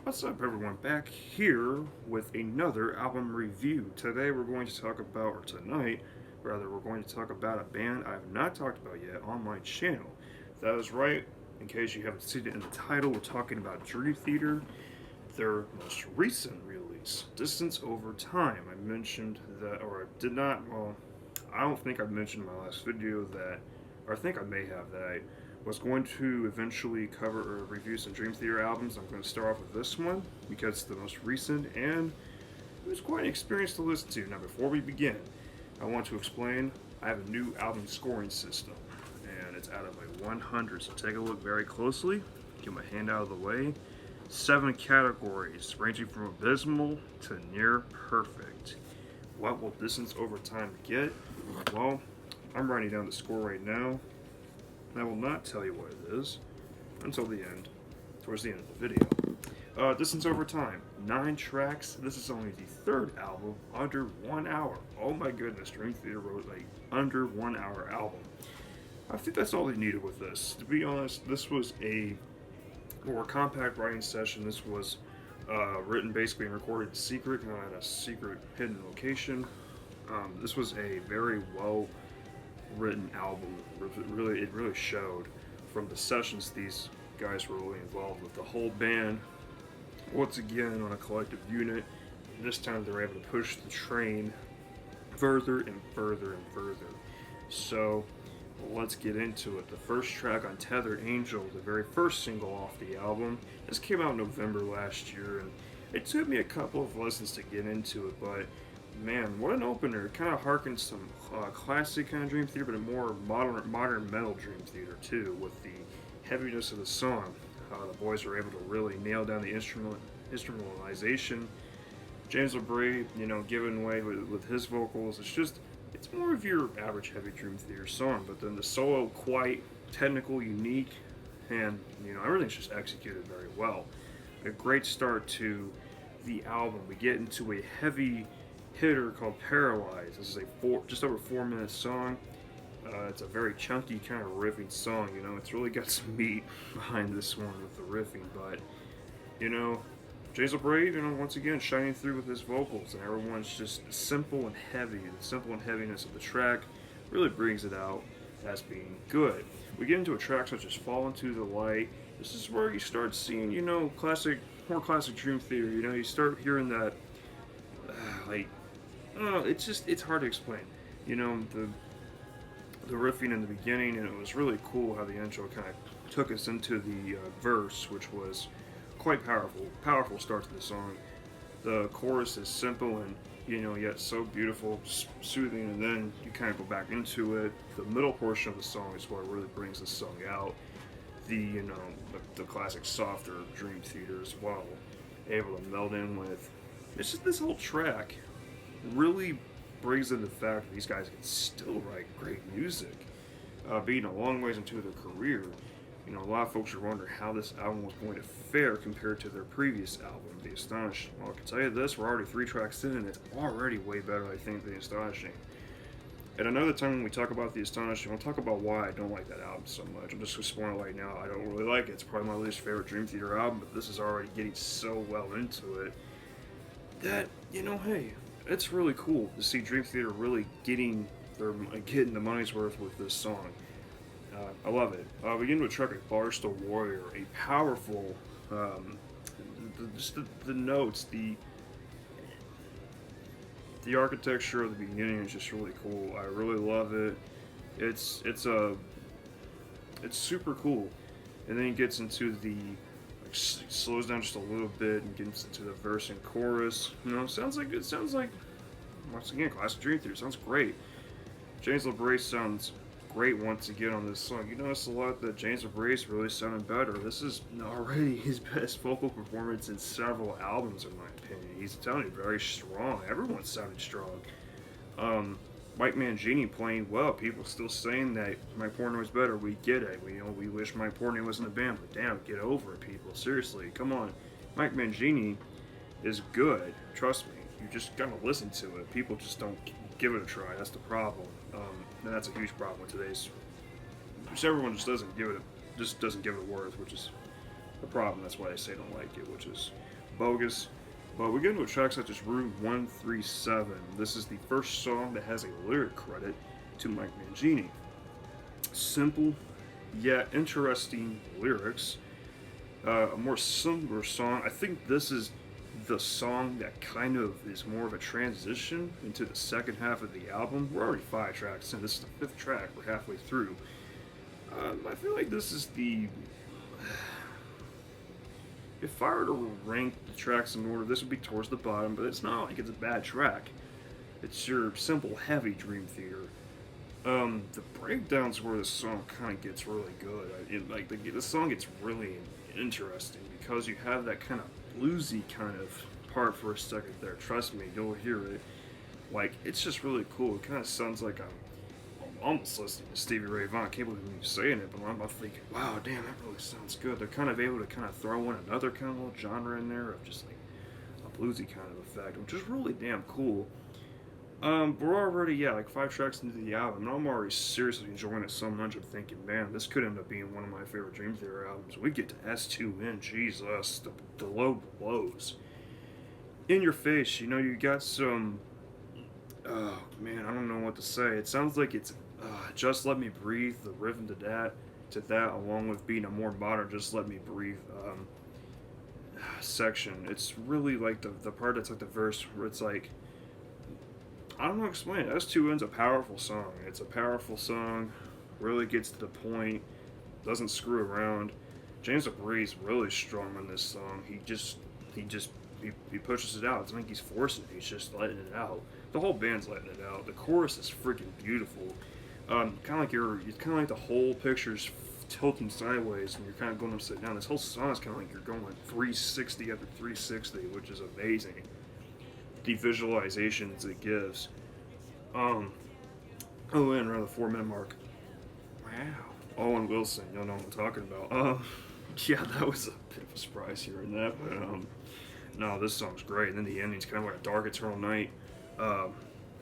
What's up, everyone? Back here with another album review. Today, we're going to talk about, or tonight, rather, we're going to talk about a band I have not talked about yet on my channel. That is right. In case you haven't seen it in the title, we're talking about Dream Theater, their most recent release, Distance Over Time. I mentioned that, or I did not, well, I don't think I mentioned in my last video that, or I think I may have, that I was going to eventually cover or review some Dream Theater albums. I'm going to start off with this one because it's the most recent and it was quite an experience to listen to. Now, before we begin, I want to explain I have a new album scoring system and it's out of my 100. So take a look very closely, get my hand out of the way. 7 categories ranging from abysmal to near perfect. What will Distance Over Time get? Well, I'm writing down the score right now. I will not tell you what it is until the end, towards the end of the video. Distance Over Time, 9 tracks. This is only the third album under 1 hour. Oh my goodness, Dream Theater wrote a under 1 hour album. I think that's all they needed with this. To be honest, this was a more compact writing session. This was written basically and recorded in secret, not at a secret hidden location. This was a very well written album. It really showed from the sessions these guys were really involved with. The whole band, once again on a collective unit. This time they're able to push the train further and further and further. So let's get into it. The first track on Tethered Angel, the very first single off the album, this came out in November last year, and it took me a couple of listens to get into it, but man, what an opener. It kind of harkens some classic kind of Dream Theater, but a more modern metal Dream Theater too, with the heaviness of the song. The boys were able to really nail down the instrumentalization. James LaBrie, giving way with his vocals. It's more of your average heavy Dream Theater song, but then the solo quite technical, unique, and everything's just executed very well. A great start to the album. We get into a heavy hitter called Paralyzed. This is just over 4 minute song. It's a very chunky kind of riffing song. It's really got some meat behind this one with the riffing, but James LaBrie, once again shining through with his vocals, and everyone's just simple and heavy. The simple and heaviness of the track really brings it out as being good. We get into a track such as Fall Into the Light. This is where you start seeing, more classic Dream Theater. You start hearing that, it's hard to explain. The riffing in the beginning, and it was really cool how the intro kind of took us into the verse, which was quite powerful start to the song. The chorus is simple and yet so beautiful, soothing, and then you kind of go back into it. The middle portion of the song is what really brings the song out. The classic softer Dream Theater as well, able to meld in with. It's just this whole track really brings in the fact that these guys can still write great music, being a long ways into their career. A lot of folks are wondering how this album was going to fare compared to their previous album, The Astonishing. Well, I can tell you this, we're already 3 tracks in, and it's already way better, I think, than The Astonishing. And another time when we talk about The Astonishing, we'll talk about why I don't like that album so much. I'm just going to spoil it right now. I don't really like it. It's probably my least favorite Dream Theater album, but this is already getting so well into it that, hey, it's really cool to see Dream Theater really getting the money's worth with this song. I love it. We get into a track like Barstool Warrior, a powerful, the notes, the architecture of the beginning is just really cool. I really love it. It's super cool, and then it gets into the slows down just a little bit and gets into the verse and chorus. Sounds like once again classic Dream Theater. Sounds great. James LaBrie sounds great once again on this song. You notice a lot that James LaBrie is really sounding better. This is already his best vocal performance in several albums, in my opinion. He's sounding very strong. Everyone's sounding strong. Mike Mangini playing well. People still saying that Mike Portnoy is better. We get it. We wish Mike Portnoy was in the band, but damn, get over it, people. Seriously, come on. Mike Mangini is good. Trust me. You just gotta listen to it. People just don't give it a try. That's the problem. And that's a huge problem with today's. Everyone just doesn't give it a worth, which is the problem. That's why they say don't like it, which is bogus. But we get into a track such as Route 137. This is the first song that has a lyric credit to Mike Mangini. Simple yet interesting lyrics. A more somber song. I think this is the song that kind of is more of a transition into the second half of the album. We're already 5 tracks in. This is the 5th track. We're halfway through. I feel like this is the. If I were to rank the tracks in order, this would be towards the bottom, but it's not like it's a bad track. It's your simple, heavy Dream Theater. The breakdowns where the song kind of gets really good. The song gets really interesting because you have that kind of bluesy kind of part for a second there. Trust me, you'll hear it. Like, it's just really cool. It kind of sounds like I'm almost listening to Stevie Ray Vaughan. I can't believe I'm saying it, but I'm thinking, wow, damn, that really sounds good. They're kind of able to kind of throw in another kind of little genre in there of just like a bluesy kind of effect, which is really damn cool. We're already, like 5 tracks into the album, and I'm already seriously enjoying it so much. I'm thinking, man, this could end up being one of my favorite Dream Theater albums. We get to S2N, Jesus, the low blows. In your face, you got some, oh man, I don't know what to say. It sounds like it's Just Let Me Breathe, the rhythm to that, along with being a more modern Just Let Me Breathe section. It's really like the part that's like the verse where it's like, I don't know how to explain it. S2N's a powerful song. It's a powerful song, really gets to the point, doesn't screw around. James LaBrie's really strong on this song. He pushes it out. It's not like he's forcing it. He's just letting it out. The whole band's letting it out. The chorus is freaking beautiful. It's kind of like the whole picture's tilting sideways and you're kind of going upside down. This whole song is kind of like you're going 360 after 360, which is amazing. The visualizations it gives. And around the 4-minute mark. Wow. Owen Wilson, y'all know what I'm talking about. Yeah, that was a bit of a surprise hearing that, but no, this song's great. And then the ending's kind of like a dark eternal night.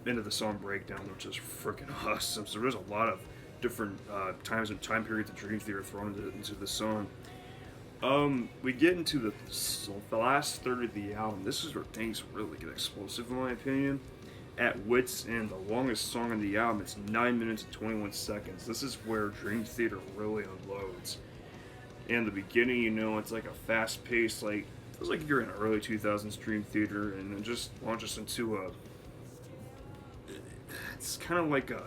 Into the song breakdown, which is freaking awesome. So there's a lot of different times and time periods of Dream Theater thrown into the song. We get into the last third of the album. This is where things really get explosive, in my opinion. At Wits End, the longest song on the album, it's 9 minutes and 21 seconds. This is where Dream Theater really unloads. In the beginning, it's like a fast-paced, like, it feels like you're in early 2000s Dream Theater, and it just launches into it's kind of like a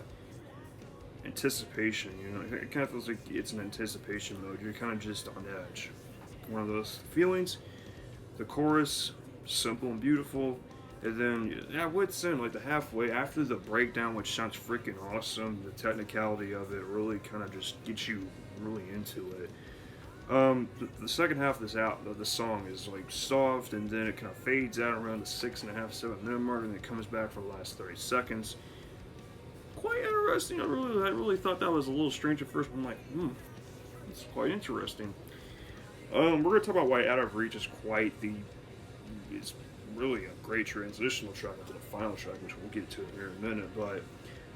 anticipation, It kind of feels like it's an anticipation mode. You're kind of just on edge. One of those feelings. The chorus, simple and beautiful. And then, Wits End, like the halfway, after the breakdown, which sounds freaking awesome, the technicality of it really kind of just gets you really into it. The second half of the song is like soft, and then it kind of fades out around the 6.5, 7 minute mark, and it comes back for the last 30 seconds. Quite interesting. I really thought that was a little strange at first, but I'm like, it's quite interesting. We're gonna talk about why Out of Reach is is really a great transitional track into the final track, which we'll get to in a minute. But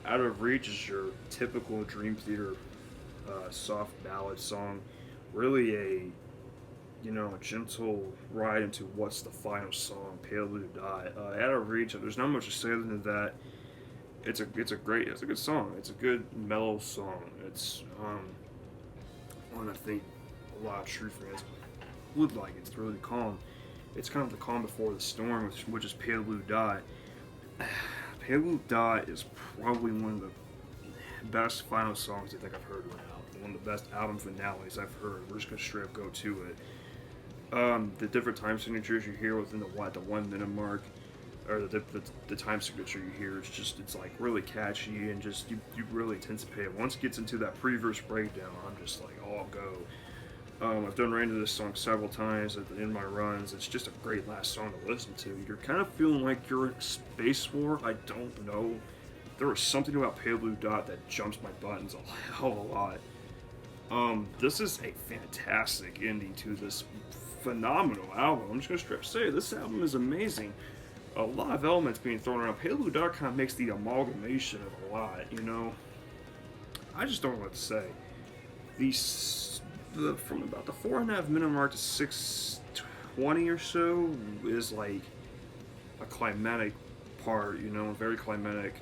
Out of Reach is your typical Dream Theater soft ballad song. Really a gentle ride into what's the final song, Pale Blue Dot. Out of Reach, there's not much to say other than that. It's a good song. It's a good mellow song. It's one I think a lot of true fans would like. It's really calm. It's kind of the calm before the storm, which is Pale Blue Dot. Pale Blue Dot is probably one of the best final songs I think I've heard right now. One of the best album finales I've heard. We're just gonna straight up go to it. The different time signatures you hear within the 1 minute mark, or the time signature you hear, it's like really catchy and just you really anticipate it. Once it gets into that pre-verse breakdown, I'm just like, all go. I've done ran into this song several times in my runs. It's just a great last song to listen to. You're kind of feeling like you're in a space war. I don't know. There was something about Pale Blue Dot that jumps my buttons a hell of a lot. This is a fantastic ending to this phenomenal album. I'm just going to straight up say this album is amazing. A lot of elements being thrown around. Pale Blue Dot kind of makes the amalgamation of a lot, I just don't know what to say. from about the 4.5 minute mark to 6:20 or so is like a climatic part, a very climatic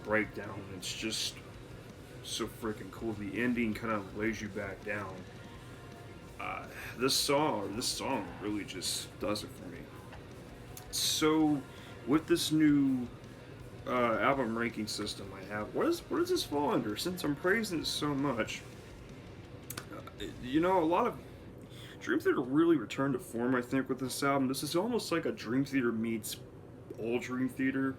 breakdown. It's just so freaking cool. The ending kind of lays you back down. This song really just does it for me. So, with this new album ranking system I have, what does this fall under? Since I'm praising it so much, a lot of Dream Theater really returned to form. I think with this album, this is almost like a Dream Theater meets old Dream Theater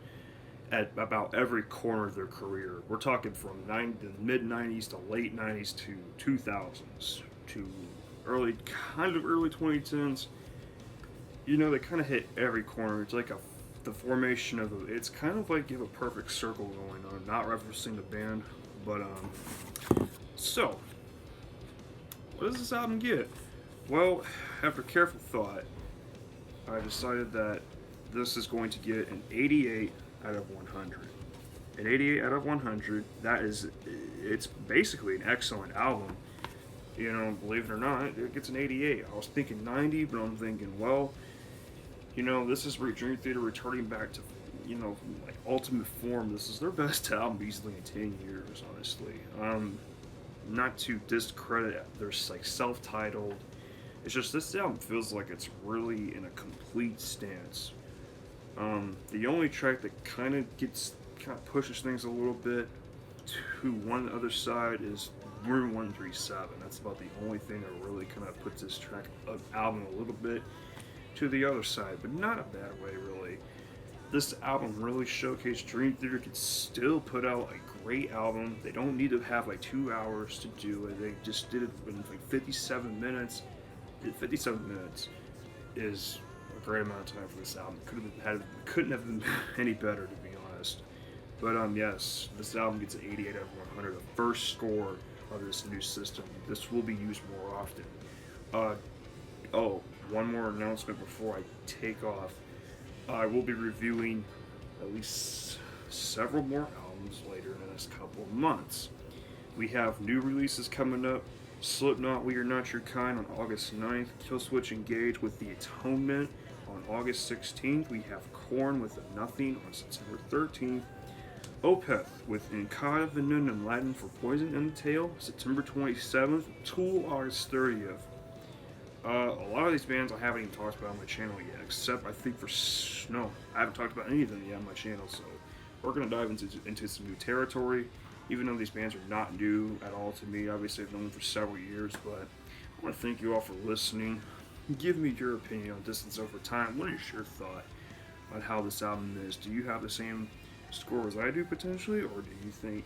at about every corner of their career. We're talking from the mid '90s to late '90s to 2000s to early 2010s. They kind of hit every corner. It's like the formation of it's kind of like you have a perfect circle going on. Not referencing the band, but so what does this album get? Well, after careful thought, I decided that this is going to get an 88 out of 100. An 88 out of 100. It's basically an excellent album. Believe it or not, it gets an 88. I was thinking 90, but I'm thinking, well, this is Dream Theater returning back to, like ultimate form. This is their best album easily in 10 years, honestly. Not to discredit their like self-titled. It's just this album feels like it's really in a complete stance. The only track that kind of pushes things a little bit to one other side is Room 137. That's about the only thing that really kind of puts this album a little bit to the other side, but not a bad way, really. This album really showcased Dream Theater could still put out a great album. They don't need to have like 2 hours to do it. They just did it in like 57 minutes. 57 minutes is a great amount of time for this album. Couldn't have been any better, to be honest. But yes, this album gets an 88 out of 100, the first score of this new system. This will be used more often. One more announcement before I take off. I will be reviewing at least several more albums later in the next couple of months. We have new releases coming up. Slipknot, We Are Not Your Kind on August 9th. Killswitch Engage with The Atonement on August 16th. We have Korn with The Nothing on September 13th. Opeth with Incada Venun in Latin for Poison in the Tail, September 27th. Tool, August 30th. A lot of these bands I haven't even talked about on my channel yet, except I think I haven't talked about any of them yet on my channel, so we're going to dive into some new territory, even though these bands are not new at all to me. Obviously, I've known them for several years, but I want to thank you all for listening. Give me your opinion on Distance Over Time. What is your thought on how this album is? Do you have the same score as I do, potentially, or do you think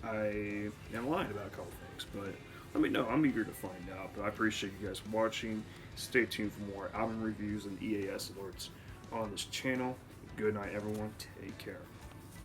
I am lying about a couple things? But let me know. I'm eager to find out. But I appreciate you guys watching. Stay tuned for more album reviews and EAS alerts on this channel. Good night, everyone. Take care.